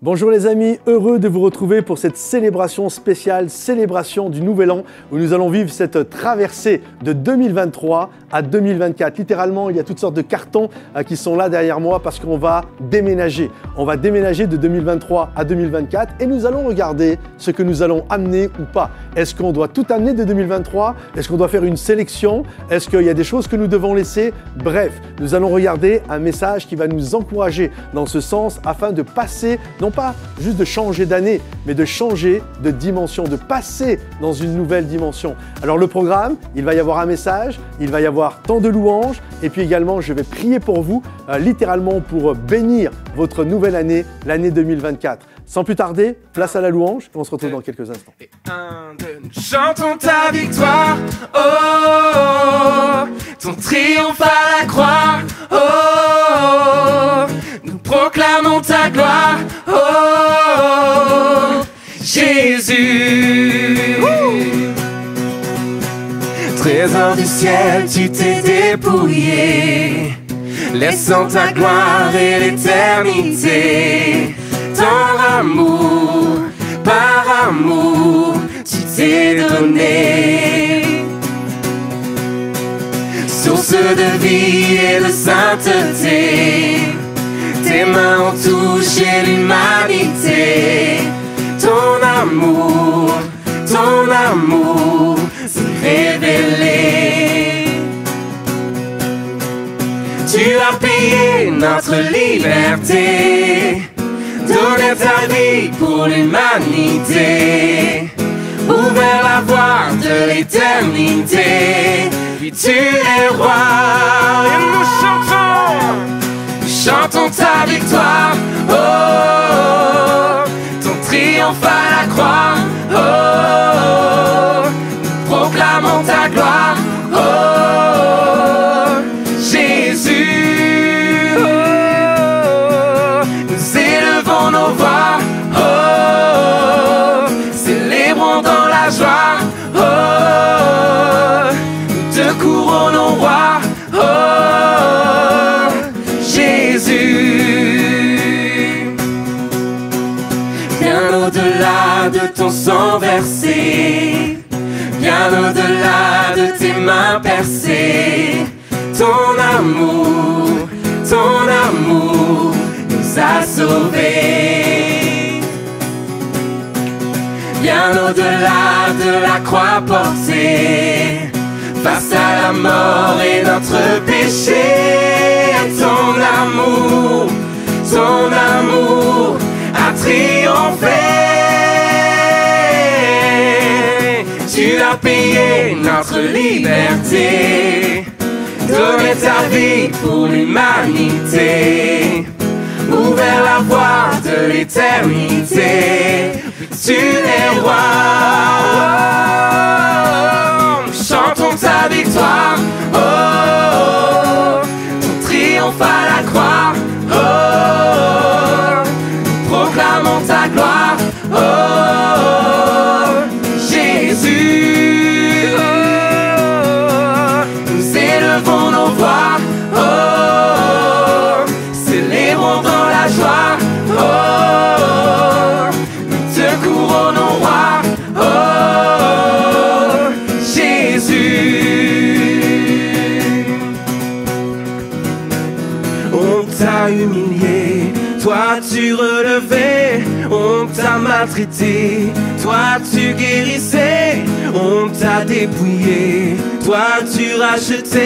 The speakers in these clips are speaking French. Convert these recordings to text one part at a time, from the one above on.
Bonjour les amis, heureux de vous retrouver pour cette célébration spéciale, célébration du Nouvel An, où nous allons vivre cette traversée de 2023 à 2024. Littéralement, il y a toutes sortes de cartons qui sont là derrière moi parce qu'on va déménager. On va déménager de 2023 à 2024 et nous allons regarder ce que nous allons amener ou pas. Est-ce qu'on doit tout amener de 2023? Est-ce qu'on doit faire une sélection? Est-ce qu'il y a des choses que nous devons laisser? Bref, nous allons regarder un message qui va nous encourager dans ce sens afin de passer, non pas juste de changer d'année, mais de changer de dimension, de passer dans une nouvelle dimension. Alors le programme, il va y avoir un message, il va y avoir tant de louanges, et puis également je vais prier pour vous, littéralement pour bénir votre nouvelle année, l'année 2024. Sans plus tarder, place à la louange, et on se retrouve dans quelques instants. Et un, deux, nous chantons ta victoire, oh, oh, oh, ton triomphe à la croix, oh, oh, oh, nous proclamons ta gloire, oh, oh, oh, Jésus. Trésor du ciel, tu t'es dépouillé, laissant ta gloire et l'éternité. Ton amour, par amour, tu t'es donné. Source de vie et de sainteté, tes mains ont touché l'humanité. Ton amour s'est révélé. Tu as payé notre liberté, donner ta vie pour l'humanité, ouvert la voie de l'éternité, puis tu es roi. Et nous chantons ta victoire, oh, oh, ton triomphe à la croix, oh, oh, nous proclamons ta gloire, oh, oh, Jésus. Nos voix, oh, oh, célébrons dans la joie, oh, oh, nous te couronnons roi, oh, oh, Jésus. Bien au-delà de ton sang versé, bien au-delà de tes mains percées, ton amour nous a sauvés. Bien au-delà de la croix portée, face à la mort et notre péché, ton amour a triomphé. Tu as payé notre liberté, donné ta vie pour l'humanité, ouvert la voie de l'éternité, tu es roi. Nous chantons ta victoire, oh, oh, ton triomphe à la croix, oh, oh, nous proclamons ta gloire, oh, oh, Jésus. Oh, nous élevons nos voix, oh, oh, célébrons dans la joie, oh, oh, nous te couronnons roi, oh, oh, Jésus. On t'a humilié, toi tu relevais, on t'a maltraité, toi tu guérissais, on t'a dépouillé, toi tu rachetais.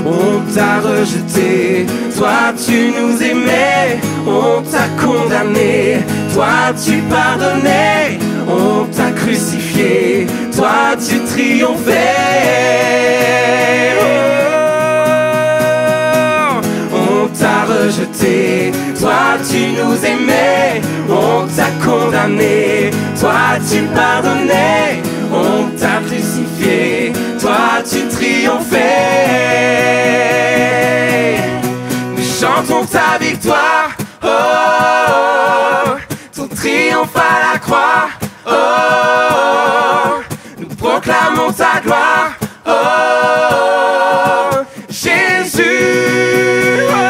On t'a rejeté, toi tu nous aimais, on t'a condamné, toi tu pardonnais, on t'a crucifié, toi tu triomphais. Oh, on t'a rejeté, toi tu nous aimais, on t'a condamné, toi tu pardonnais, on t'a crucifié, toi tu triomphais. Nous chantons ta victoire, oh, oh, ton triomphe à la croix, oh, oh, nous proclamons ta gloire, oh, oh, Jésus. Oh,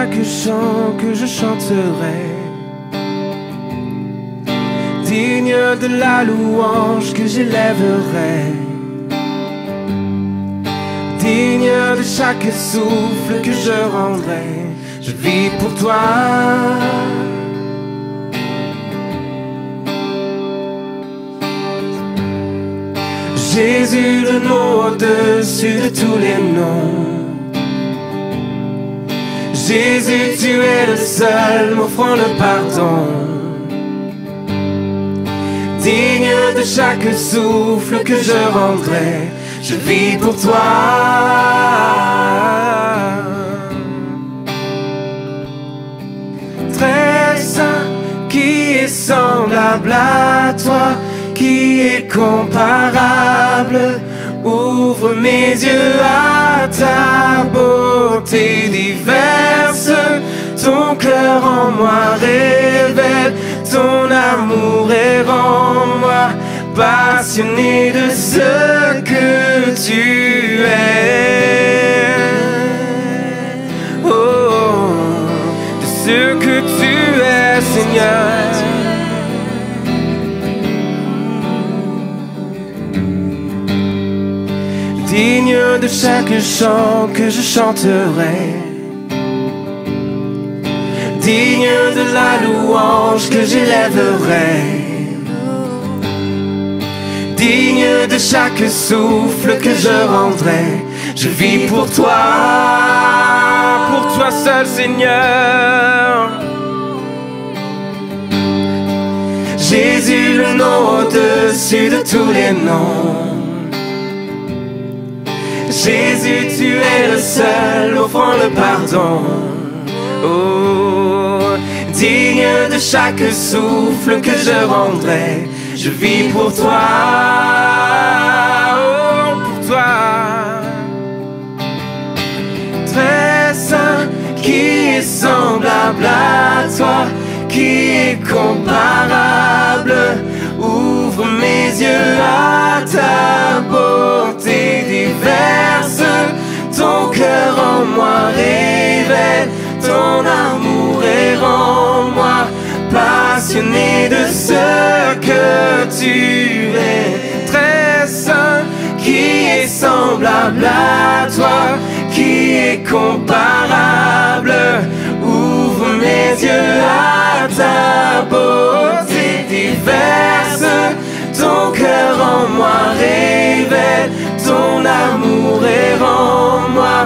chaque chant que je chanterai, digne de la louange que j'élèverai, digne de chaque souffle que je rendrai. Je vis pour toi. Jésus, le nom au-dessus de tous les noms. Jésus, tu es le seul m'offrant le pardon, digne de chaque souffle que je rendrai. Je vis pour toi. Très saint, qui est semblable à toi, qui est comparable. Ouvre mes yeux à ta beauté diverse. Ton cœur en moi révèle ton amour et rends-moi passionné de ce que tu es. Oh, de ce que tu es, Seigneur. Digne de chaque chant que je chanterai, digne de la louange que j'élèverai, digne de chaque souffle que je rendrai. Je vis pour toi seul, Seigneur. Jésus, le nom au-dessus de tous les noms. Jésus, tu es le seul offrant le pardon. Oh, digne de chaque souffle que je rendrai. Je vis pour toi, oh, pour toi. Très saint, qui est semblable à toi, qui est comparable. Ouvre mes yeux à ta beauté diverse. Ton cœur en moi révèle ton amour et rends-moi passionné de ce que tu es. Très saint, qui est semblable à toi, qui est comparable. Ouvre mes yeux à ta beauté diverse. Ton cœur en moi révèle ton amour et rends-moi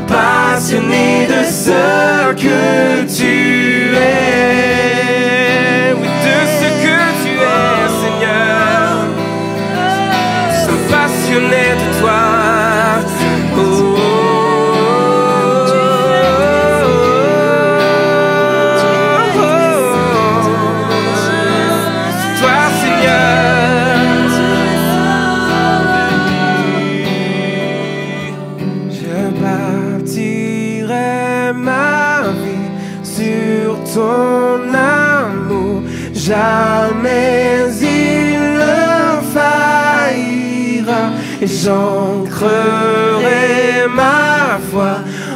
passionné de ce que tu es. Oui, de ce que tu es, Seigneur. Je suis passionné de toi. Oh. Ton amour, jamais il ne faillira, et j'ancrerai ma foi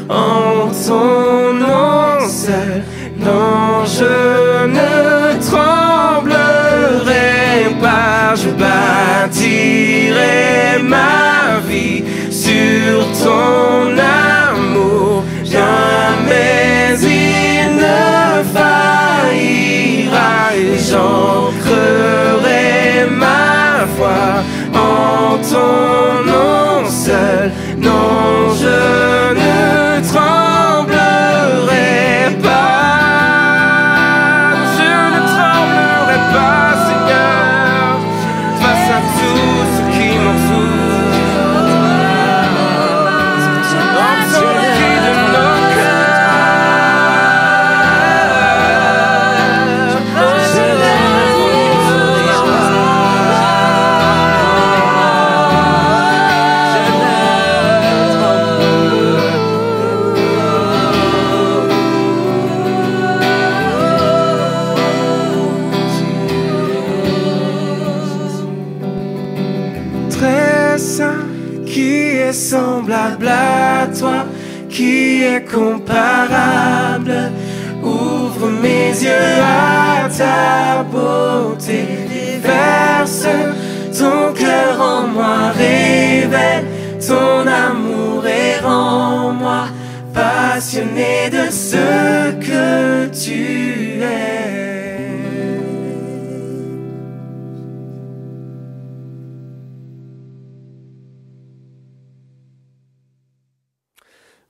en ton nom seul. Non, je ne tremblerai pas, je bâtirai ma vie sur ton amour, jamais il ne faillira, et j'ancrerai ma foi en ton nom seul. Non, je ne tremblerai pas, je ne tremblerai pas, Seigneur, face à tout ce qui m'entoure. Semblable à toi, qui est comparable. Ouvre mes yeux à ta beauté, déverse ton cœur en moi, révèle ton amour et rends-moi passionné de ce que tu es.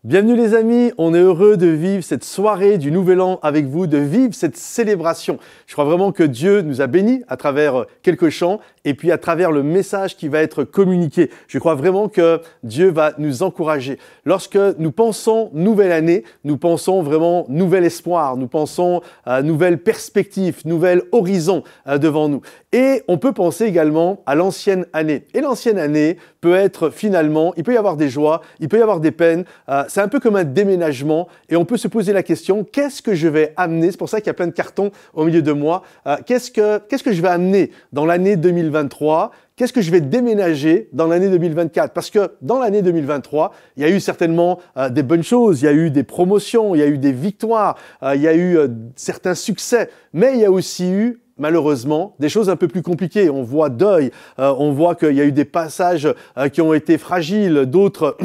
Bienvenue les amis, on est heureux de vivre cette soirée du Nouvel An avec vous, de vivre cette célébration. Je crois vraiment que Dieu nous a bénis à travers quelques chants et puis à travers le message qui va être communiqué. Je crois vraiment que Dieu va nous encourager. Lorsque nous pensons nouvelle année, nous pensons vraiment nouvel espoir, nous pensons nouvelle perspective, nouvel horizon devant nous. Et on peut penser également à l'ancienne année. Et l'ancienne année peut être finalement, il peut y avoir des joies, il peut y avoir des peines. C'est un peu comme un déménagement et on peut se poser la question, qu'est-ce que je vais amener? C'est pour ça qu'il y a plein de cartons au milieu de moi. Qu'est-ce que je vais amener dans l'année 2023? Qu'est-ce que je vais déménager dans l'année 2024? Parce que dans l'année 2023, il y a eu certainement des bonnes choses, il y a eu des promotions, il y a eu des victoires, il y a eu certains succès, mais il y a aussi eu malheureusement, des choses un peu plus compliquées. On voit deuil, on voit qu'il y a eu des passages qui ont été fragiles, d'autres...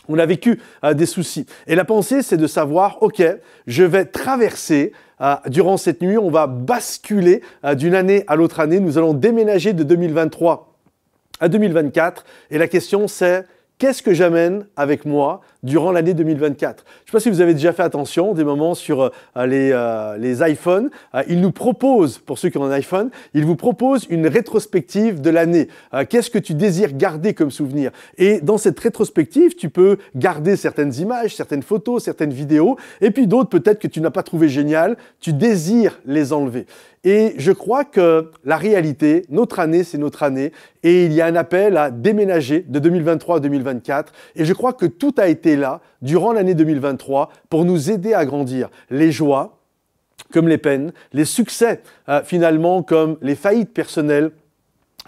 On a vécu des soucis. Et la pensée, c'est de savoir, OK, je vais traverser durant cette nuit, on va basculer d'une année à l'autre année. Nous allons déménager de 2023 à 2024. Et la question, c'est qu'est-ce que j'amène avec moi durant l'année 2024? Je ne sais pas si vous avez déjà fait attention, des moments sur les iPhones. Ils nous proposent, pour ceux qui ont un iPhone, ils vous proposent une rétrospective de l'année. Qu'est-ce que tu désires garder comme souvenir? Et dans cette rétrospective, tu peux garder certaines images, certaines photos, certaines vidéos, et puis d'autres peut-être que tu n'as pas trouvé géniales, tu désires les enlever. Et je crois que la réalité, notre année, c'est notre année, et il y a un appel à déménager de 2023 à 2024, et je crois que tout a été là, durant l'année 2023, pour nous aider à grandir. Les joies, comme les peines, les succès, finalement, comme les faillites personnelles,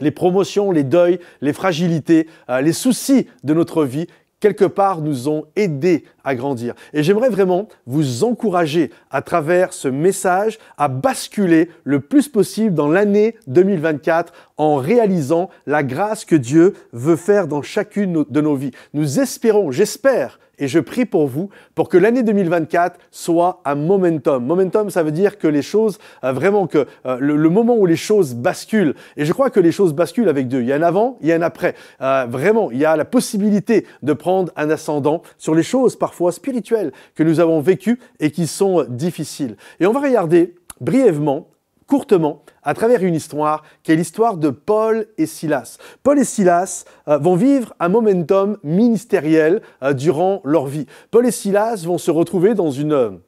les promotions, les deuils, les fragilités, les soucis de notre vie, quelque part, nous ont aidés à grandir. Et j'aimerais vraiment vous encourager à travers ce message à basculer le plus possible dans l'année 2024 en réalisant la grâce que Dieu veut faire dans chacune de nos vies. Nous espérons, j'espère, et je prie pour vous, pour que l'année 2024 soit un momentum. Momentum, ça veut dire que les choses, vraiment que le moment où les choses basculent, et je crois que les choses basculent avec Dieu. Il y a un avant, il y a un après. Vraiment, il y a la possibilité de prendre un ascendant sur les choses parfois spirituelles que nous avons vécues et qui sont difficiles. Et on va regarder brièvement, courtement, à travers une histoire qui est l'histoire de Paul et Silas. Paul et Silas vont vivre un momentum ministériel durant leur vie. Paul et Silas vont se retrouver dans une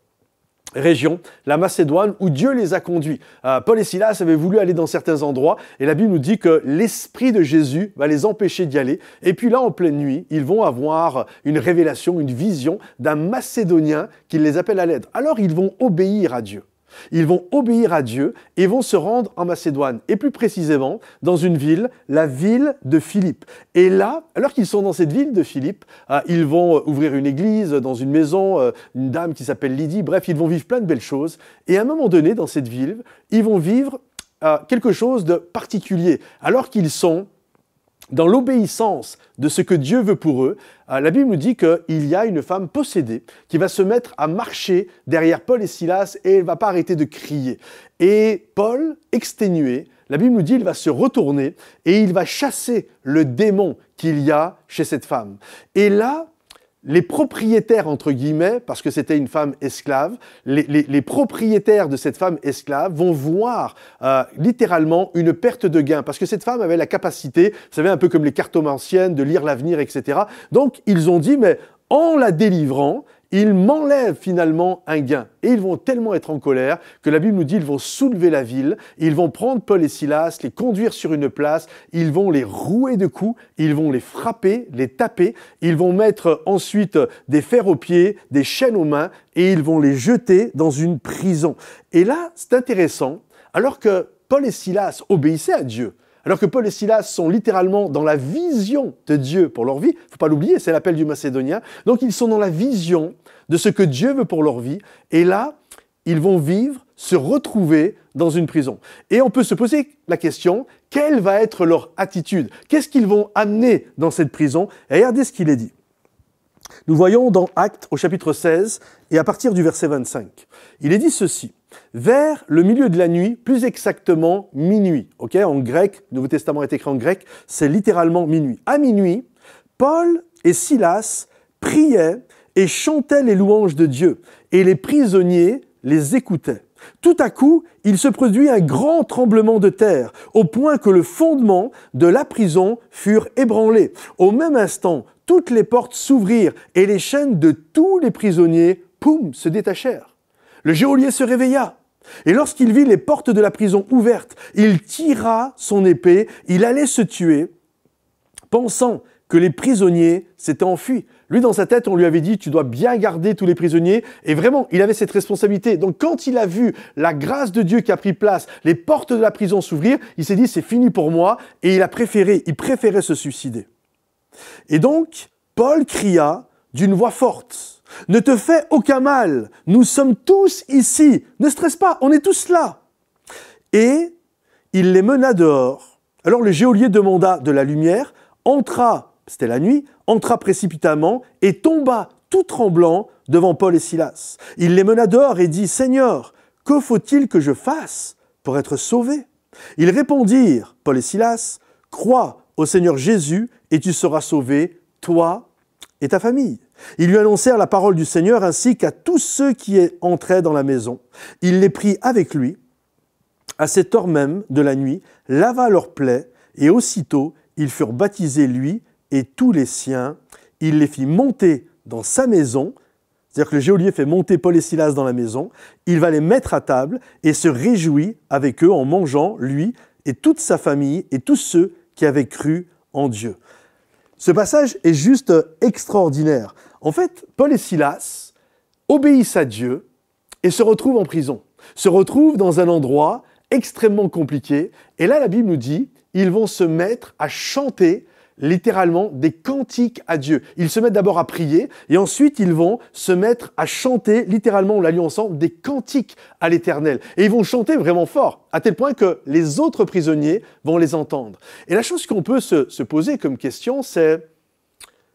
région, la Macédoine, où Dieu les a conduits. Paul et Silas avaient voulu aller dans certains endroits et la Bible nous dit que l'Esprit de Jésus va les empêcher d'y aller. Et puis là, en pleine nuit, ils vont avoir une révélation, une vision d'un Macédonien qui les appelle à l'aide. Alors, ils vont obéir à Dieu. Ils vont obéir à Dieu et vont se rendre en Macédoine, et plus précisément dans une ville, la ville de Philippe. Et là, alors qu'ils sont dans cette ville de Philippe, ils vont ouvrir une église dans une maison, une dame qui s'appelle Lydie, bref, ils vont vivre plein de belles choses. Et à un moment donné, dans cette ville, ils vont vivre quelque chose de particulier, alors qu'ils sont dans l'obéissance de ce que Dieu veut pour eux. La Bible nous dit qu'il y a une femme possédée qui va se mettre à marcher derrière Paul et Silas et elle ne va pas arrêter de crier. Et Paul, exténué, la Bible nous dit qu'il va se retourner et il va chasser le démon qu'il y a chez cette femme. Et là, les propriétaires, entre guillemets, parce que c'était une femme esclave, les propriétaires de cette femme esclave vont voir littéralement une perte de gain, parce que cette femme avait la capacité, vous savez, un peu comme les cartomanciennes, de lire l'avenir, etc. Donc, ils ont dit, mais en la délivrant, ils m'enlèvent finalement un gain. Et ils vont tellement être en colère que la Bible nous dit qu'ils vont soulever la ville, ils vont prendre Paul et Silas, les conduire sur une place, ils vont les rouer de coups, ils vont les frapper, les taper, ils vont mettre ensuite des fers aux pieds, des chaînes aux mains et ils vont les jeter dans une prison. Et là, c'est intéressant, alors que Paul et Silas obéissaient à Dieu, alors que Paul et Silas sont littéralement dans la vision de Dieu pour leur vie, il ne faut pas l'oublier, c'est l'appel du Macédonien, donc ils sont dans la vision de ce que Dieu veut pour leur vie, et là, ils vont vivre, se retrouver dans une prison. Et on peut se poser la question, quelle va être leur attitude? Qu'est-ce qu'ils vont amener dans cette prison? Et regardez ce qu'il est dit. Nous voyons dans Actes au chapitre 16 et à partir du verset 25. Il est dit ceci. Vers le milieu de la nuit, plus exactement minuit. Okay, en grec, le Nouveau Testament est écrit en grec, c'est littéralement minuit. À minuit, Paul et Silas priaient et chantaient les louanges de Dieu. Et les prisonniers les écoutaient. Tout à coup, il se produit un grand tremblement de terre, au point que le fondement de la prison furent ébranlés. Au même instant, toutes les portes s'ouvrirent et les chaînes de tous les prisonniers, poum, se détachèrent. Le geôlier se réveilla. Et lorsqu'il vit les portes de la prison ouvertes, il tira son épée, il allait se tuer, pensant que les prisonniers s'étaient enfuis. Lui, dans sa tête, on lui avait dit « tu dois bien garder tous les prisonniers ». Et vraiment, il avait cette responsabilité. Donc, quand il a vu la grâce de Dieu qui a pris place, les portes de la prison s'ouvrir, il s'est dit « c'est fini pour moi » et il préférait se suicider. Et donc, Paul cria d'une voix forte « Ne te fais aucun mal, nous sommes tous ici, ne stresse pas, on est tous là ». Et il les mena dehors. Alors le geôlier demanda de la lumière, entra, c'était la nuit, entra précipitamment et tomba tout tremblant devant Paul et Silas. Il les mena dehors et dit « Seigneur, que faut-il que je fasse pour être sauvé ?» Ils répondirent, Paul et Silas, « Crois au Seigneur Jésus et tu seras sauvé, toi et ta famille. » Ils lui annoncèrent la parole du Seigneur ainsi qu'à tous ceux qui entraient dans la maison. Il les prit avec lui, à cette heure même de la nuit, lava leurs plaies et aussitôt ils furent baptisés, lui et tous les siens. Il les fit monter dans sa maison, c'est-à-dire que le geôlier fait monter Paul et Silas dans la maison. Il va les mettre à table et se réjouit avec eux en mangeant, lui et toute sa famille et tous ceux qui avaient cru en Dieu. Ce passage est juste extraordinaire. En fait, Paul et Silas obéissent à Dieu et se retrouvent en prison, se retrouvent dans un endroit extrêmement compliqué. Et là, la Bible nous dit, ils vont se mettre à chanter littéralement des cantiques à Dieu. Ils se mettent d'abord à prier et ensuite ils vont se mettre à chanter, littéralement, on l'a lu ensemble, des cantiques à l'Éternel. Et ils vont chanter vraiment fort, à tel point que les autres prisonniers vont les entendre. Et la chose qu'on peut se poser comme question, c'est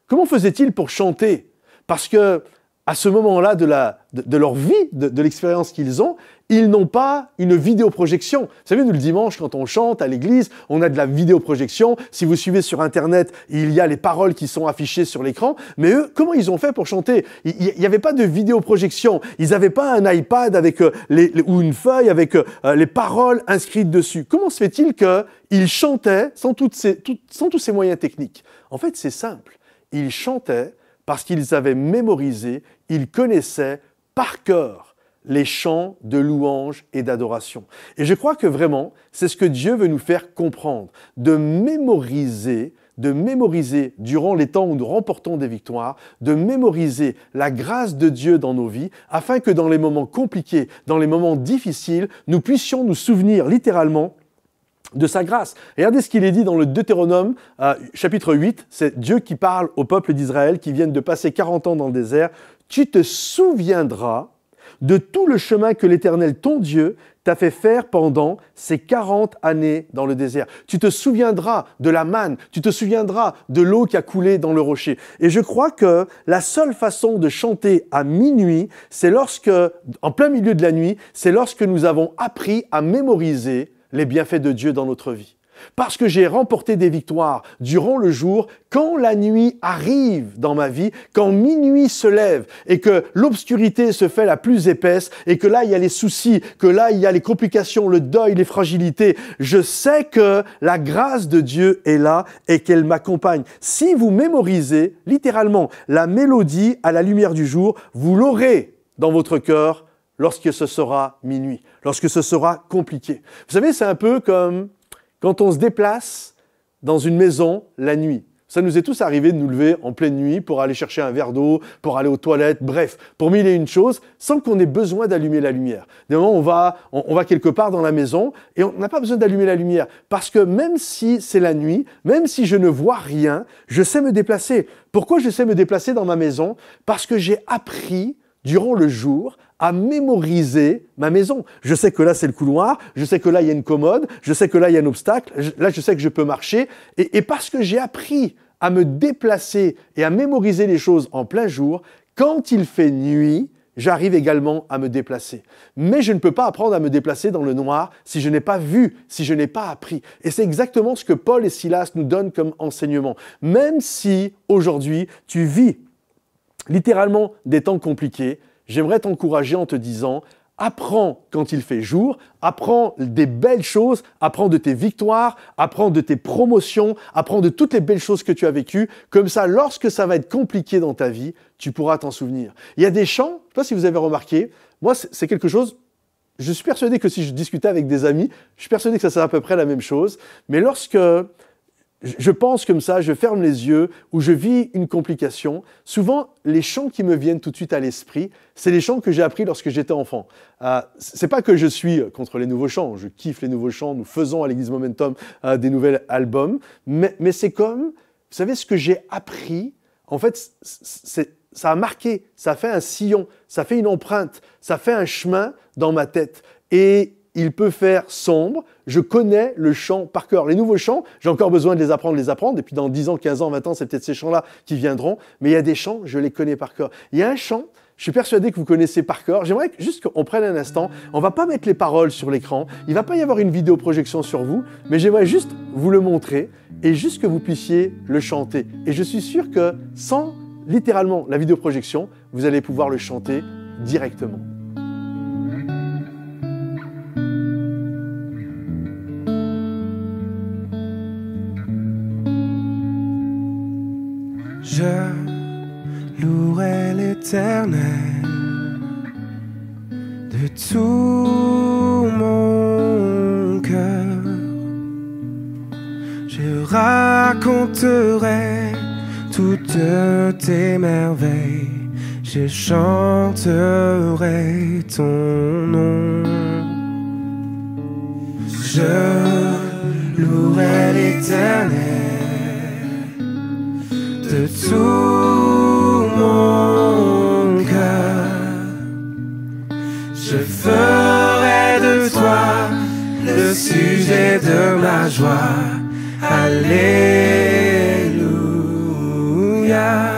comment faisaient-ils pour chanter? Parce que à ce moment-là de leur vie, de l'expérience qu'ils ont, ils n'ont pas une vidéoprojection. Vous savez, nous, le dimanche, quand on chante à l'église, on a de la vidéoprojection. Si vous suivez sur Internet, il y a les paroles qui sont affichées sur l'écran. Mais eux, comment ils ont fait pour chanter? Il n'y avait pas de vidéoprojection. Ils n'avaient pas un iPad avec ou une feuille avec les paroles inscrites dessus. Comment se fait-il qu'ils chantaient sans tous ces moyens techniques? En fait, c'est simple. Ils chantaient parce qu'ils avaient mémorisé, ils connaissaient par cœur les chants de louange et d'adoration. Et je crois que vraiment, c'est ce que Dieu veut nous faire comprendre, de mémoriser durant les temps où nous remportons des victoires, de mémoriser la grâce de Dieu dans nos vies, afin que dans les moments compliqués, dans les moments difficiles, nous puissions nous souvenir littéralement de sa grâce. Regardez ce qu'il est dit dans le Deutéronome, chapitre 8, c'est Dieu qui parle au peuple d'Israël qui viennent de passer 40 ans dans le désert. « Tu te souviendras de tout le chemin que l'Éternel, ton Dieu, t'a fait faire pendant ces 40 années dans le désert. Tu te souviendras de la manne, tu te souviendras de l'eau qui a coulé dans le rocher. » Et je crois que la seule façon de chanter à minuit, c'est lorsque, en plein milieu de la nuit, c'est lorsque nous avons appris à mémoriser les bienfaits de Dieu dans notre vie. Parce que j'ai remporté des victoires durant le jour, quand la nuit arrive dans ma vie, quand minuit se lève et que l'obscurité se fait la plus épaisse et que là il y a les soucis, que là il y a les complications, le deuil, les fragilités, je sais que la grâce de Dieu est là et qu'elle m'accompagne. Si vous mémorisez littéralement la mélodie à la lumière du jour, vous l'aurez dans votre cœur lorsque ce sera minuit, lorsque ce sera compliqué. Vous savez, c'est un peu comme quand on se déplace dans une maison la nuit. Ça nous est tous arrivé de nous lever en pleine nuit pour aller chercher un verre d'eau, pour aller aux toilettes, bref, pour mille et une choses, sans qu'on ait besoin d'allumer la lumière. Des moments, on va quelque part dans la maison et on n'a pas besoin d'allumer la lumière. Parce que même si c'est la nuit, même si je ne vois rien, je sais me déplacer. Pourquoi je sais me déplacer dans ma maison? Parce que j'ai appris durant le jour à mémoriser ma maison. Je sais que là, c'est le couloir, je sais que là, il y a une commode, je sais que là, il y a un obstacle, là, je sais que je peux marcher. Et parce que j'ai appris à me déplacer et à mémoriser les choses en plein jour, quand il fait nuit, j'arrive également à me déplacer. Mais je ne peux pas apprendre à me déplacer dans le noir si je n'ai pas vu, si je n'ai pas appris. Et c'est exactement ce que Paul et Silas nous donnent comme enseignement. Même si aujourd'hui tu vis littéralement des temps compliqués, j'aimerais t'encourager en te disant: apprends quand il fait jour, apprends des belles choses, apprends de tes victoires, apprends de tes promotions, apprends de toutes les belles choses que tu as vécues. Comme ça, lorsque ça va être compliqué dans ta vie, tu pourras t'en souvenir. Il y a des chants, je ne sais pas si vous avez remarqué, moi c'est quelque chose, je suis persuadé que si je discutais avec des amis, je suis persuadé que ça serait à peu près la même chose, mais lorsque je pense comme ça, je ferme les yeux, ou je vis une complication, souvent, les chants qui me viennent tout de suite à l'esprit, c'est les chants que j'ai appris lorsque j'étais enfant. C'est pas que je suis contre les nouveaux chants, je kiffe les nouveaux chants, nous faisons à l'Église Momentum des nouveaux albums, mais c'est comme, vous savez, ce que j'ai appris, en fait, ça a marqué, ça a fait un sillon, ça fait une empreinte, ça fait un chemin dans ma tête. Et il peut faire sombre, je connais le chant par cœur. Les nouveaux chants, j'ai encore besoin de les apprendre, et puis dans 10 ans, 15 ans, 20 ans, c'est peut-être ces chants-là qui viendront, mais il y a des chants, je les connais par cœur. Il y a un chant, je suis persuadé que vous connaissez par cœur, j'aimerais juste qu'on prenne un instant, on ne va pas mettre les paroles sur l'écran, il ne va pas y avoir une vidéoprojection sur vous, mais j'aimerais juste vous le montrer, et juste que vous puissiez le chanter. Et je suis sûr que sans littéralement la vidéoprojection, vous allez pouvoir le chanter directement. Je louerai l'Éternel de tout mon cœur. Je raconterai toutes tes merveilles. Je chanterai ton nom. Je louerai l'Éternel de tout mon cœur. Je ferai de toi le sujet de ma joie. Alléluia. Alléluia.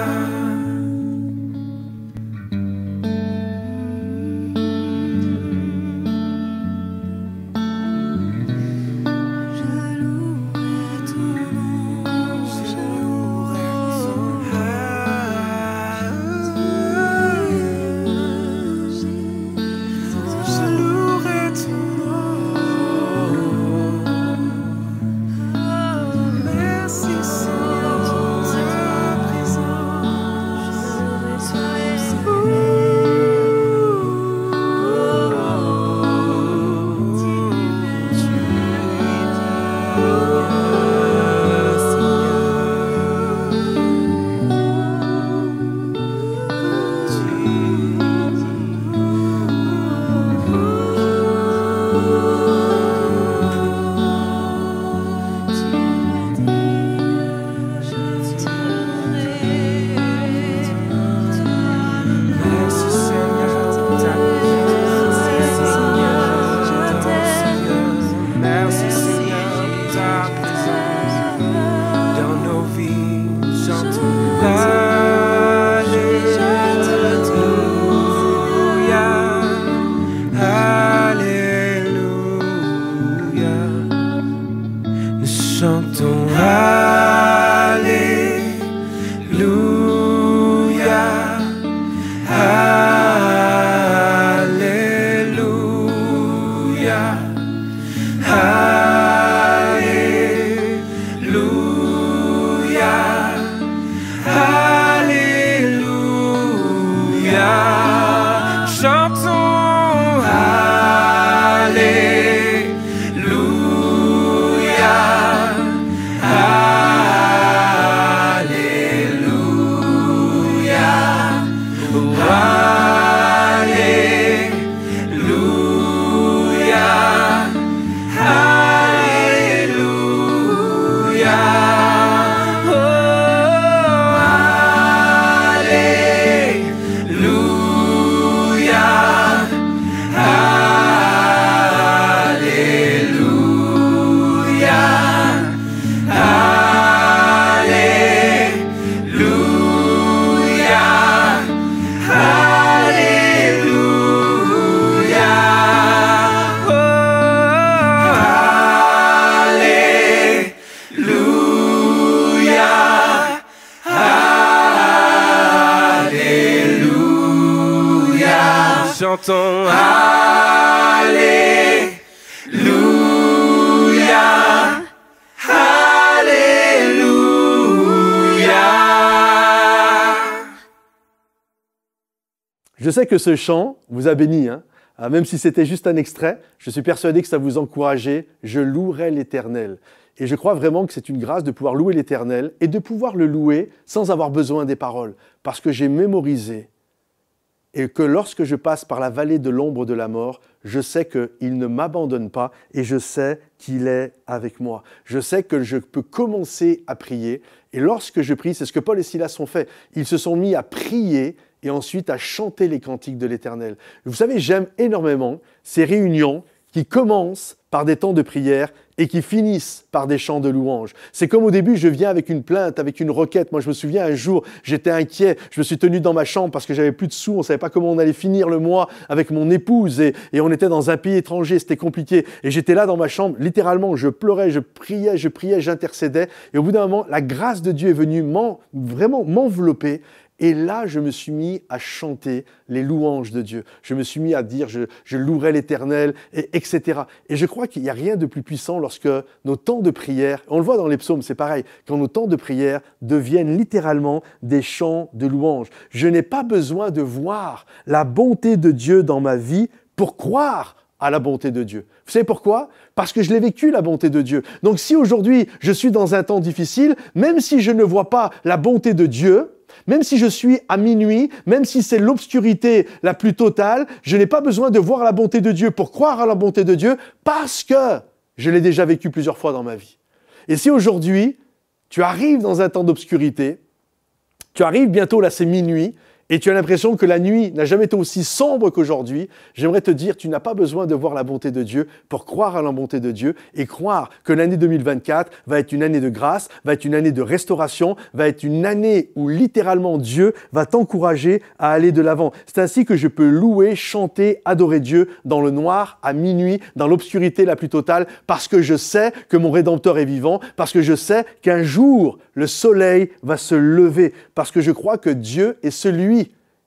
chantons Alléluia, Alléluia. Je sais que ce chant vous a béni, hein. Même si c'était juste un extrait, je suis persuadé que ça vous encourageait. Je louerai l'Éternel. Et je crois vraiment que c'est une grâce de pouvoir louer l'Éternel et de pouvoir le louer sans avoir besoin des paroles. Parce que j'ai mémorisé et que lorsque je passe par la vallée de l'ombre de la mort, je sais qu'il ne m'abandonne pas et je sais qu'il est avec moi. Je sais que je peux commencer à prier. Et lorsque je prie, c'est ce que Paul et Silas ont fait. Ils se sont mis à prier et ensuite à chanter les cantiques de l'Éternel. Vous savez, j'aime énormément ces réunions qui commencent par des temps de prière et qui finissent par des chants de louange. C'est comme au début, je viens avec une plainte, avec une requête. Moi, je me souviens un jour, j'étais inquiet, je me suis tenu dans ma chambre parce que j'avais plus de sous, on ne savait pas comment on allait finir le mois avec mon épouse et on était dans un pays étranger, c'était compliqué. Et j'étais là dans ma chambre, littéralement, je pleurais, je priais, j'intercédais. Et au bout d'un moment, la grâce de Dieu est venue vraiment m'envelopper. Et là, je me suis mis à chanter les louanges de Dieu. Je me suis mis à dire, je louerai l'Éternel, etc. Et je crois qu'il n'y a rien de plus puissant lorsque nos temps de prière, on le voit dans les psaumes, c'est pareil, quand nos temps de prière deviennent littéralement des chants de louanges. Je n'ai pas besoin de voir la bonté de Dieu dans ma vie pour croire à la bonté de Dieu. Vous savez pourquoi? Parce que je l'ai vécu, la bonté de Dieu. Donc si aujourd'hui, je suis dans un temps difficile, même si je ne vois pas la bonté de Dieu, même si je suis à minuit, même si c'est l'obscurité la plus totale, je n'ai pas besoin de voir la bonté de Dieu pour croire à la bonté de Dieu parce que je l'ai déjà vécu plusieurs fois dans ma vie. Et si aujourd'hui, tu arrives dans un temps d'obscurité, tu arrives bientôt, là c'est minuit, et tu as l'impression que la nuit n'a jamais été aussi sombre qu'aujourd'hui, j'aimerais te dire, tu n'as pas besoin de voir la bonté de Dieu pour croire à la bonté de Dieu et croire que l'année 2024 va être une année de grâce, va être une année de restauration, va être une année où littéralement Dieu va t'encourager à aller de l'avant. C'est ainsi que je peux louer, chanter, adorer Dieu dans le noir, à minuit, dans l'obscurité la plus totale, parce que je sais que mon Rédempteur est vivant, parce que je sais qu'un jour, le soleil va se lever, parce que je crois que Dieu est celui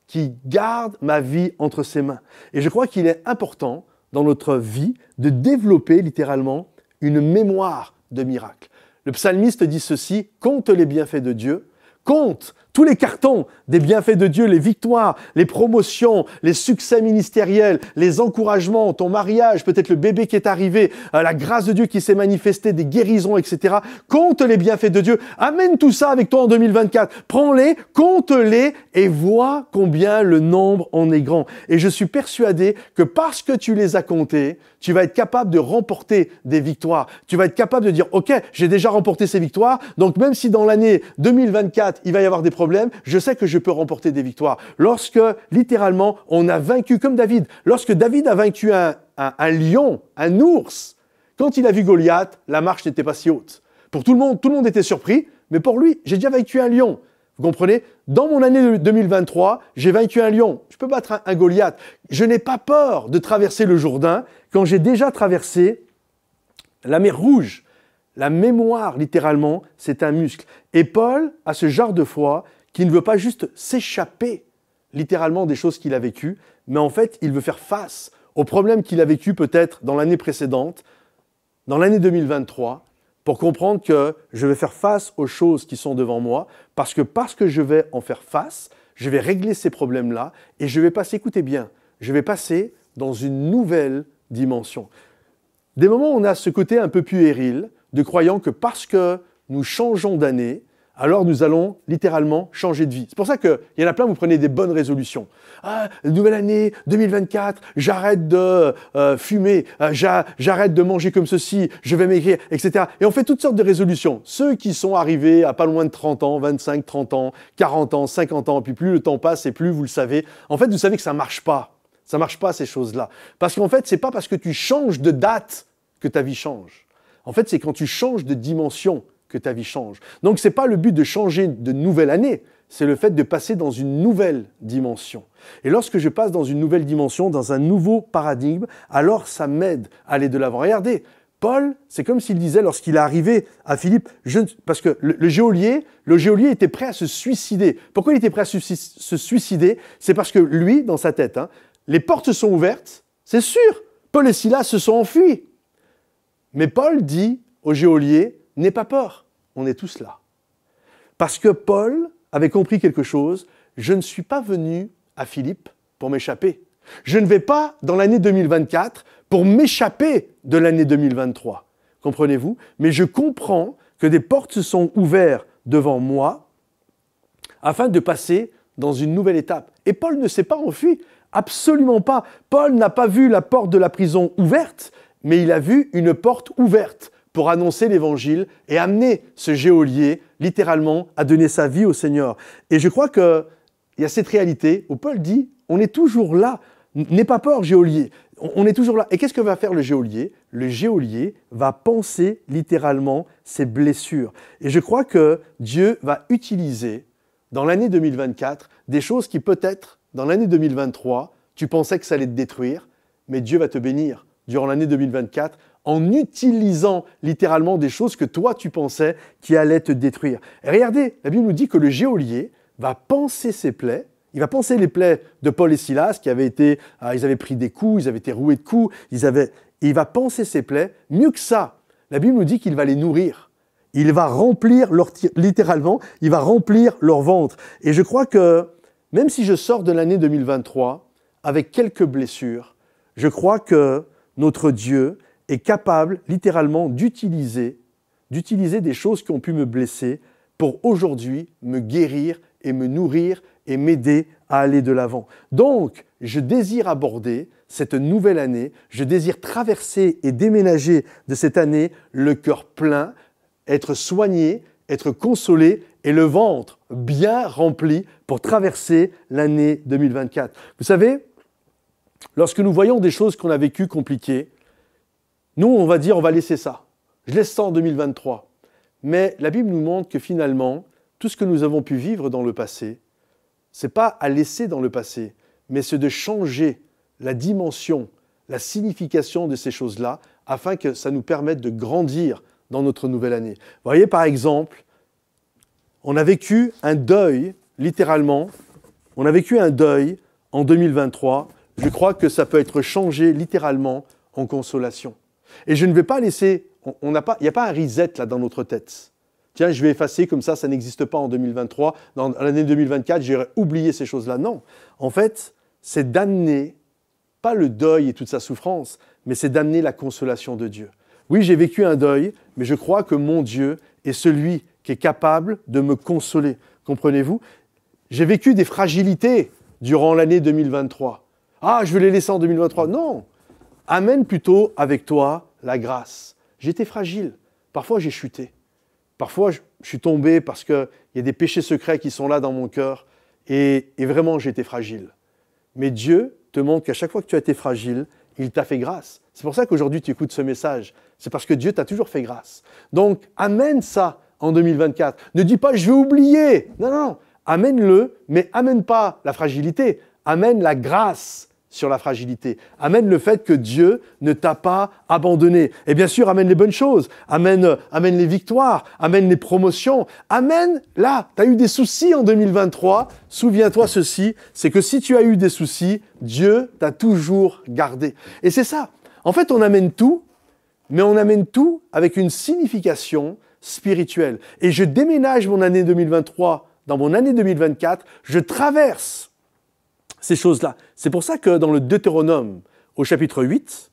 qui garde ma vie entre ses mains. Et je crois qu'il est important dans notre vie de développer littéralement une mémoire de miracles. Le psalmiste dit ceci, « Compte les bienfaits de Dieu, compte tous les cartons des bienfaits de Dieu, les victoires, les promotions, les succès ministériels, les encouragements, ton mariage, peut-être le bébé qui est arrivé, la grâce de Dieu qui s'est manifestée, des guérisons, etc. Compte les bienfaits de Dieu. Amène tout ça avec toi en 2024. Prends-les, compte-les et vois combien le nombre en est grand. Et je suis persuadé que parce que tu les as comptés, tu vas être capable de remporter des victoires. Tu vas être capable de dire, OK, j'ai déjà remporté ces victoires, donc même si dans l'année 2024, il va y avoir des problèmes, je sais que je peux remporter des victoires. Lorsque, littéralement, on a vaincu, comme David, lorsque David a vaincu un lion, un ours, quand il a vu Goliath, la marche n'était pas si haute. Pour tout le monde était surpris, mais pour lui, j'ai déjà vaincu un lion. Vous comprenez? Dans mon année 2023, j'ai vaincu un lion. Je peux battre un Goliath. Je n'ai pas peur de traverser le Jourdain quand j'ai déjà traversé la mer Rouge. La mémoire, littéralement, c'est un muscle. Et Paul a ce genre de foi qui ne veut pas juste s'échapper, littéralement, des choses qu'il a vécues, mais en fait, il veut faire face aux problèmes qu'il a vécus peut-être dans l'année précédente, dans l'année 2023, pour comprendre que je vais faire face aux choses qui sont devant moi, parce que je vais en faire face, je vais régler ces problèmes-là, et je vais passer, écoutez bien, je vais passer dans une nouvelle dimension. Des moments où on a ce côté un peu puéril, de croyant que parce que nous changeons d'année, alors nous allons littéralement changer de vie. C'est pour ça qu'il y en a plein, vous prenez des bonnes résolutions. Ah, nouvelle année, 2024, j'arrête de fumer, j'arrête de manger comme ceci, je vais maigrir, etc. Et on fait toutes sortes de résolutions. Ceux qui sont arrivés à pas loin de 30 ans, 25, 30 ans, 40 ans, 50 ans, et puis plus le temps passe et plus vous le savez, en fait, vous savez que ça ne marche pas. Ça ne marche pas, ces choses-là. Parce qu'en fait, ce n'est pas parce que tu changes de date que ta vie change. En fait, c'est quand tu changes de dimension que ta vie change. Donc, ce n'est pas le but de changer de nouvelle année, c'est le fait de passer dans une nouvelle dimension. Et lorsque je passe dans une nouvelle dimension, dans un nouveau paradigme, alors ça m'aide à aller de l'avant. Regardez, Paul, c'est comme s'il disait lorsqu'il est arrivé à Philippe, parce que le geôlier était prêt à se suicider. Pourquoi il était prêt à se suicider? C'est parce que lui, dans sa tête, les portes sont ouvertes, c'est sûr. Paul et Silas se sont enfuis. Mais Paul dit au geôlier, n'aie pas peur, on est tous là. Parce que Paul avait compris quelque chose, je ne suis pas venu à Philippe pour m'échapper. Je ne vais pas dans l'année 2024 pour m'échapper de l'année 2023. Comprenez-vous? Mais je comprends que des portes se sont ouvertes devant moi afin de passer dans une nouvelle étape. Et Paul ne s'est pas enfui, absolument pas. Paul n'a pas vu la porte de la prison ouverte, mais il a vu une porte ouverte pour annoncer l'évangile et amener ce geôlier, littéralement, à donner sa vie au Seigneur. Et je crois qu'il y a cette réalité où Paul dit, on est toujours là, n'aie pas peur, geôlier, on est toujours là. Et qu'est-ce que va faire le geôlier? Le geôlier va panser littéralement ses blessures. Et je crois que Dieu va utiliser, dans l'année 2024, des choses qui peut-être, dans l'année 2023, tu pensais que ça allait te détruire, mais Dieu va te bénir durant l'année 2024 en utilisant littéralement des choses que toi tu pensais qui allaient te détruire. Et regardez, la Bible nous dit que le geôlier va panser ses plaies. Il va panser les plaies de Paul et Silas qui avaient été, ils avaient pris des coups, ils avaient été roués de coups, il va panser ses plaies. Mieux que ça, la Bible nous dit qu'il va les nourrir. Il va remplir littéralement, il va remplir leur ventre. Et je crois que même si je sors de l'année 2023 avec quelques blessures, je crois que notre Dieu est capable littéralement d'utiliser des choses qui ont pu me blesser pour aujourd'hui me guérir et me nourrir et m'aider à aller de l'avant. Donc, je désire aborder cette nouvelle année, je désire traverser et déménager de cette année le cœur plein, être soigné, être consolé et le ventre bien rempli pour traverser l'année 2024. Vous savez, lorsque nous voyons des choses qu'on a vécues compliquées, nous, on va dire, on va laisser ça. Je laisse ça en 2023. Mais la Bible nous montre que finalement, tout ce que nous avons pu vivre dans le passé, ce n'est pas à laisser dans le passé, mais c'est de changer la dimension, la signification de ces choses-là, afin que ça nous permette de grandir dans notre nouvelle année. Vous voyez, par exemple, on a vécu un deuil, littéralement, on a vécu un deuil en 2023. Je crois que ça peut être changé littéralement en consolation. Et je ne vais pas laisser, il n'y a pas un reset là dans notre tête. Tiens, je vais effacer comme ça n'existe pas en 2023. Dans l'année 2024, j'ai oublié ces choses-là. Non. En fait, c'est d'amener, pas le deuil et toute sa souffrance, mais c'est d'amener la consolation de Dieu. Oui, j'ai vécu un deuil, mais je crois que mon Dieu est celui qui est capable de me consoler. Comprenez-vous? J'ai vécu des fragilités durant l'année 2023. Ah, je vais les laisser en 2023. Non. Amène plutôt avec toi la grâce. J'étais fragile. Parfois, j'ai chuté. Parfois, je suis tombé parce qu'il y a des péchés secrets qui sont là dans mon cœur et vraiment, j'étais fragile. Mais Dieu te montre qu'à chaque fois que tu as été fragile, il t'a fait grâce. C'est pour ça qu'aujourd'hui, tu écoutes ce message. C'est parce que Dieu t'a toujours fait grâce. Donc, amène ça en 2024. Ne dis pas « je vais oublier ». Non, non, non. Amène-le, mais amène pas la fragilité. Amène la grâce sur la fragilité. Amène le fait que Dieu ne t'a pas abandonné. Et bien sûr, amène les bonnes choses. Amène les victoires. Amène les promotions. Amène, là, tu as eu des soucis en 2023. Souviens-toi ceci, c'est que si tu as eu des soucis, Dieu t'a toujours gardé. Et c'est ça. En fait, on amène tout, mais on amène tout avec une signification spirituelle. Et je déménage mon année 2023 dans mon année 2024. Je traverse ces choses-là. C'est pour ça que dans le Deutéronome, au chapitre 8,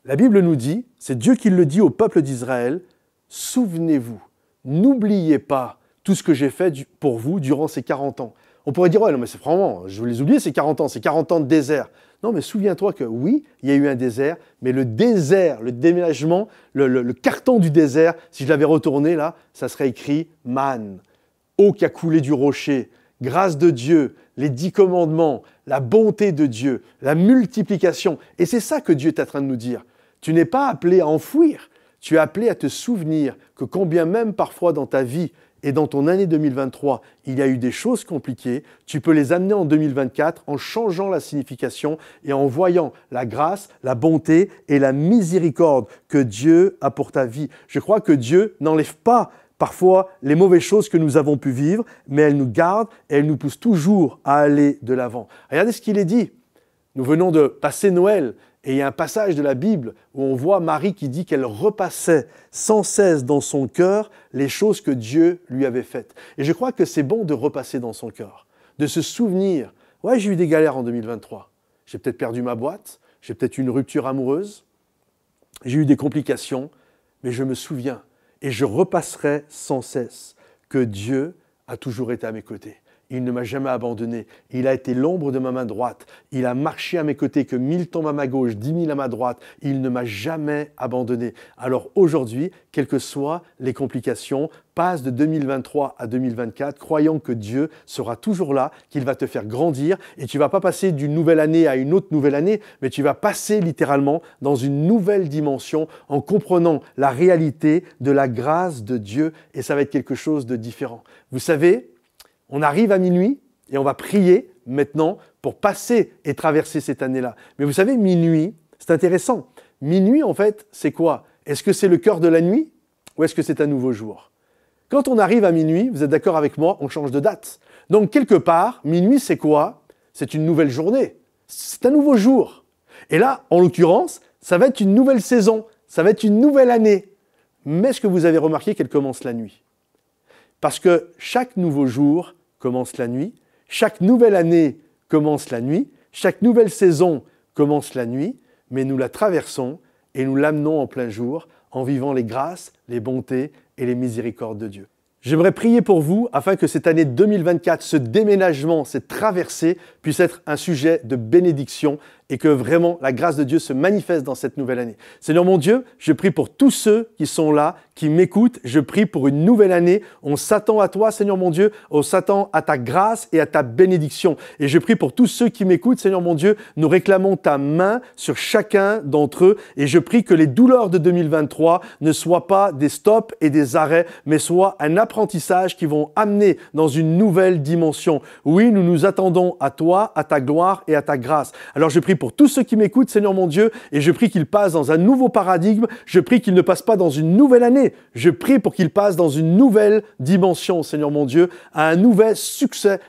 la Bible nous dit, c'est Dieu qui le dit au peuple d'Israël, « Souvenez-vous, n'oubliez pas tout ce que j'ai fait pour vous durant ces 40 ans. » On pourrait dire, « Ouais, non, mais c'est vraiment, je vais les oublier ces 40 ans, c'est 40 ans de désert. » Non, mais souviens-toi que oui, il y a eu un désert, mais le désert, le déménagement, le carton du désert, si je l'avais retourné là, ça serait écrit « manne ». Eau qui a coulé du rocher, grâce de Dieu, les 10 commandements, la bonté de Dieu, la multiplication. Et c'est ça que Dieu est en train de nous dire. Tu n'es pas appelé à enfouir, tu es appelé à te souvenir que combien même parfois dans ta vie et dans ton année 2023, il y a eu des choses compliquées, tu peux les amener en 2024 en changeant la signification et en voyant la grâce, la bonté et la miséricorde que Dieu a pour ta vie. Je crois que Dieu n'enlève pas parfois les mauvaises choses que nous avons pu vivre, mais elle nous garde et elle nous pousse toujours à aller de l'avant. Regardez ce qu'il est dit Nous venons de passer Noël et il y a un passage de la Bible où on voit Marie qui dit qu'elle repassait sans cesse dans son cœur les choses que Dieu lui avait faites. Et je crois que c'est bon de repasser dans son cœur, de se souvenir. Ouais, j'ai eu des galères en 2023. J'ai peut-être perdu ma boîte, j'ai peut-être eu une rupture amoureuse, j'ai eu des complications, mais je me souviens et je repasserai sans cesse que Dieu a toujours été à mes côtés. Il ne m'a jamais abandonné. Il a été l'ombre de ma main droite. Il a marché à mes côtés, que 1000 tombent à ma gauche, 10 000 à ma droite. Il ne m'a jamais abandonné. Alors aujourd'hui, quelles que soient les complications, passe de 2023 à 2024, croyant que Dieu sera toujours là, qu'il va te faire grandir et tu ne vas pas passer d'une nouvelle année à une autre nouvelle année, mais tu vas passer littéralement dans une nouvelle dimension en comprenant la réalité de la grâce de Dieu et ça va être quelque chose de différent. Vous savez, on arrive à minuit et on va prier maintenant pour passer et traverser cette année-là. Mais vous savez, minuit, c'est intéressant. Minuit, en fait, c'est quoi? Est-ce que c'est le cœur de la nuit ou est-ce que c'est un nouveau jour? Quand on arrive à minuit, vous êtes d'accord avec moi, on change de date. Donc, quelque part, minuit, c'est quoi? C'est une nouvelle journée. C'est un nouveau jour. Et là, en l'occurrence, ça va être une nouvelle saison. Ça va être une nouvelle année. Mais est-ce que vous avez remarqué qu'elle commence la nuit? Parce que chaque nouveau jour commence la nuit, chaque nouvelle année commence la nuit, chaque nouvelle saison commence la nuit, mais nous la traversons et nous l'amenons en plein jour en vivant les grâces, les bontés et les miséricordes de Dieu. J'aimerais prier pour vous afin que cette année 2024, ce déménagement, cette traversée puisse être un sujet de bénédiction et que vraiment la grâce de Dieu se manifeste dans cette nouvelle année. Seigneur mon Dieu, je prie pour tous ceux qui sont là, qui m'écoutent. Je prie pour une nouvelle année. On s'attend à toi, Seigneur mon Dieu. On s'attend à ta grâce et à ta bénédiction. Et je prie pour tous ceux qui m'écoutent, Seigneur mon Dieu. Nous réclamons ta main sur chacun d'entre eux. Et je prie que les douleurs de 2023 ne soient pas des stops et des arrêts, mais soient un apprentissage qui vont amener dans une nouvelle dimension. Oui, nous nous attendons à toi, à ta gloire et à ta grâce. Alors je prie pour tous ceux qui m'écoutent, Seigneur mon Dieu, et je prie qu'ils passent dans un nouveau paradigme. Je prie qu'ils ne passent pas dans une nouvelle année. Je prie pour qu'ils passent dans une nouvelle dimension, Seigneur mon Dieu, à un nouveau succès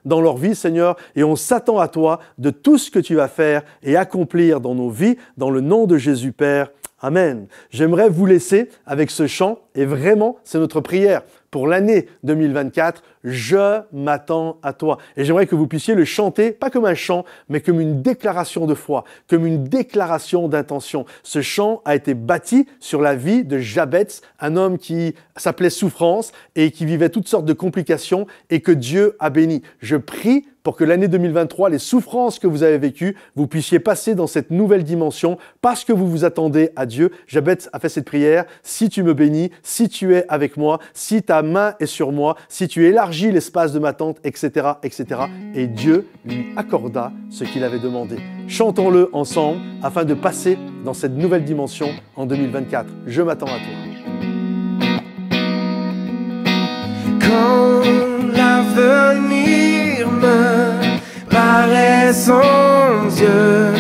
dans leur vie, Seigneur. Et on s'attend à toi de tout ce que tu vas faire et accomplir dans nos vies, dans le nom de Jésus Père. Amen. J'aimerais vous laisser avec ce chant et vraiment, c'est notre prière pour l'année 2024. Je m'attends à toi. Et j'aimerais que vous puissiez le chanter, pas comme un chant, mais comme une déclaration de foi, comme une déclaration d'intention. Ce chant a été bâti sur la vie de Jabez, un homme qui s'appelait Souffrance et qui vivait toutes sortes de complications et que Dieu a béni. Je prie pour que l'année 2023, les souffrances que vous avez vécues, vous puissiez passer dans cette nouvelle dimension parce que vous vous attendez à Dieu. Jabez a fait cette prière. Si tu me bénis, si tu es avec moi, si ta main est sur moi, si tu élargis l'espace de ma tente, etc., etc. Et Dieu lui accorda ce qu'il avait demandé. Chantons-le ensemble afin de passer dans cette nouvelle dimension en 2024. Je m'attends à toi. Quand l'avenir me paraît sans Dieu,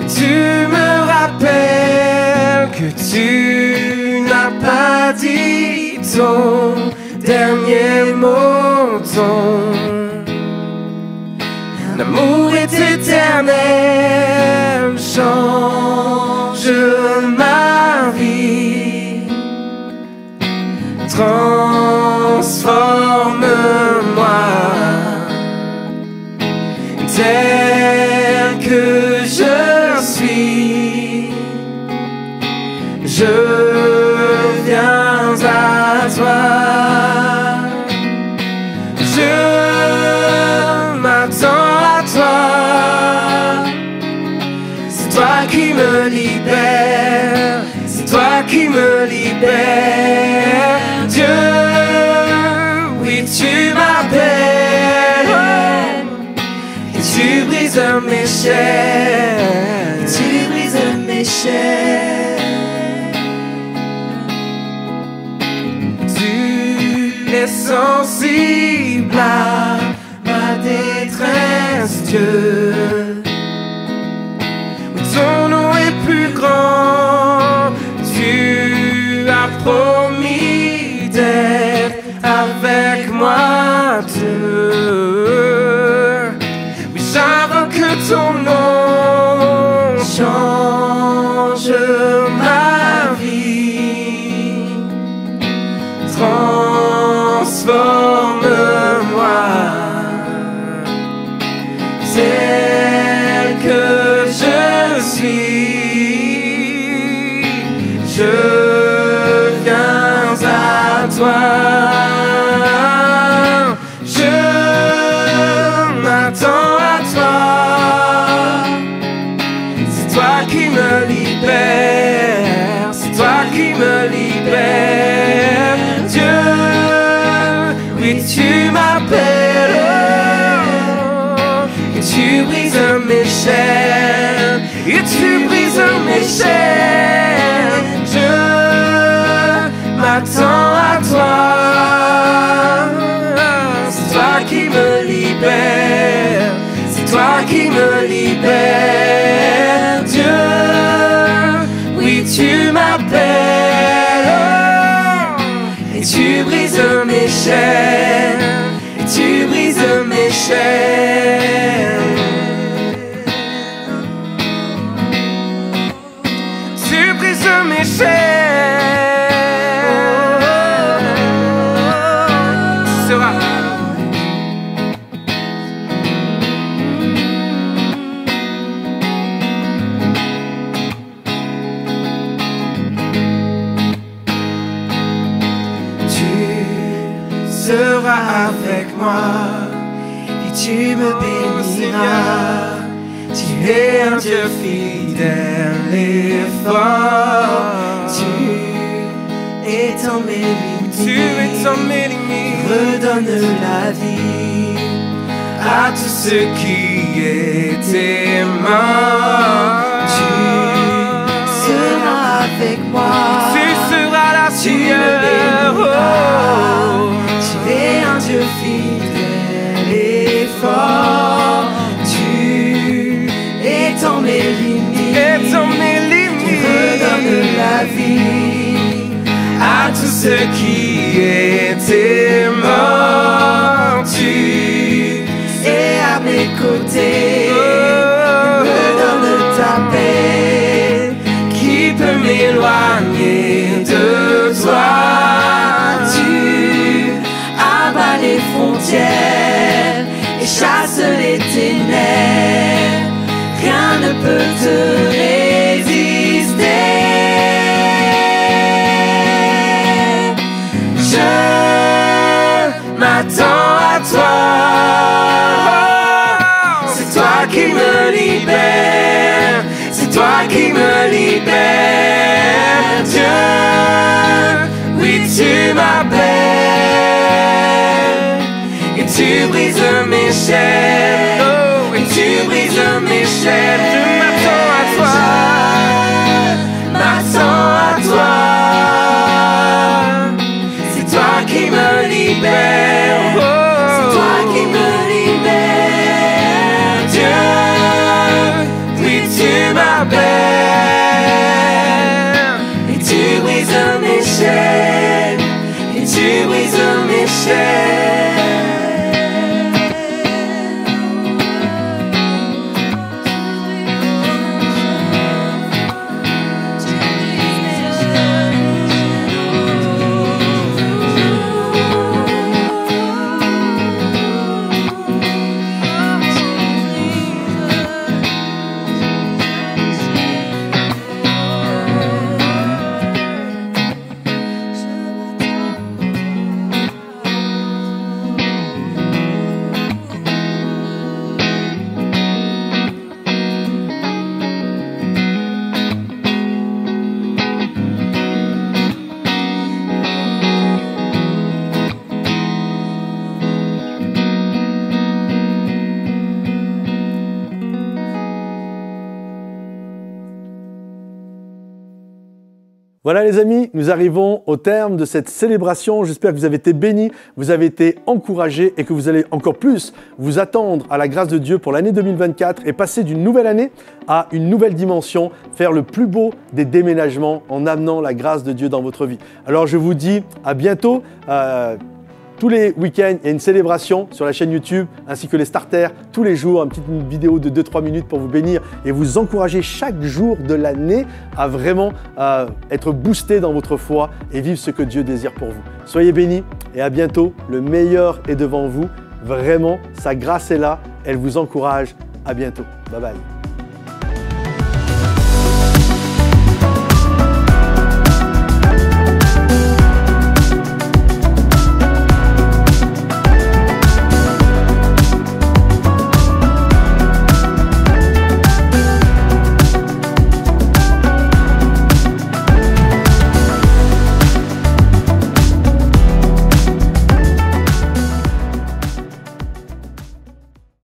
tu me rappelles que tu n'as pas dit ton dernier mot. Ton amour est éternel, change ma vie, transforme-moi tel que je suis. Je viens à toi. Je m'attends à toi. C'est toi qui me libère. C'est toi qui me libère. Dieu, oui, tu m'appelles. Et tu brises mes chaînes. Tu brises mes chaînes. Tu es sensible à ma détresse, Dieu. Ton nom est plus grand. Tu as promis d'être avec moi, Dieu. change ma vie, transforme-moi, tel que je suis, je viens à toi, je m'attends à toi. C'est toi qui me libère, c'est toi qui me libère, Dieu. Oui, tu m'appelles, et tu brises mes chaînes, et tu brises mes chaînes. Je m'attends à toi, c'est toi qui me libère, c'est toi qui me libère, Dieu. Oui, tu m'appelles, et tu brises mes chaînes, et tu brises mes chaînes. Tu brises mes chaînes. Tu seras. Seras avec moi et tu me béniras. Tu es un Dieu fidèle et fort. Tu étends mes limites, redonne la vie à tous ceux qui étaient morts. Tu seras avec moi, tu seras là, tu me béniras. Tu es un Dieu fidèle et fort. Tu étends mes limites, tu redonnes la vie à tous ceux qui étaient morts. Tu es à mes côtés, me donne ta paix, qui peut m'éloigner de toi. Les frontières et chasse les ténèbres, rien ne peut te résister. Je m'attends à toi, c'est toi qui me libère, c'est toi qui me libère, Dieu. Oui, tu m'appelles, et tu brises mes chaînes, oh, et tu brises mes chaînes. Je m'attends à toi, m'attends à toi. C'est toi qui me libère, oh, c'est toi qui me libère, Dieu. Oui, tu m'appelles, et tu brises mes chaînes, et tu brises mes chaînes. Voilà les amis, nous arrivons au terme de cette célébration. J'espère que vous avez été bénis, vous avez été encouragés et que vous allez encore plus vous attendre à la grâce de Dieu pour l'année 2024 et passer d'une nouvelle année à une nouvelle dimension, faire le plus beau des déménagements en amenant la grâce de Dieu dans votre vie. Alors je vous dis à bientôt. Tous les week-ends, il y a une célébration sur la chaîne YouTube, ainsi que les starters. Tous les jours, une petite vidéo de 2-3 minutes pour vous bénir et vous encourager chaque jour de l'année à vraiment être boosté dans votre foi et vivre ce que Dieu désire pour vous. Soyez bénis et à bientôt. Le meilleur est devant vous. Vraiment, sa grâce est là. Elle vous encourage. À bientôt. Bye bye.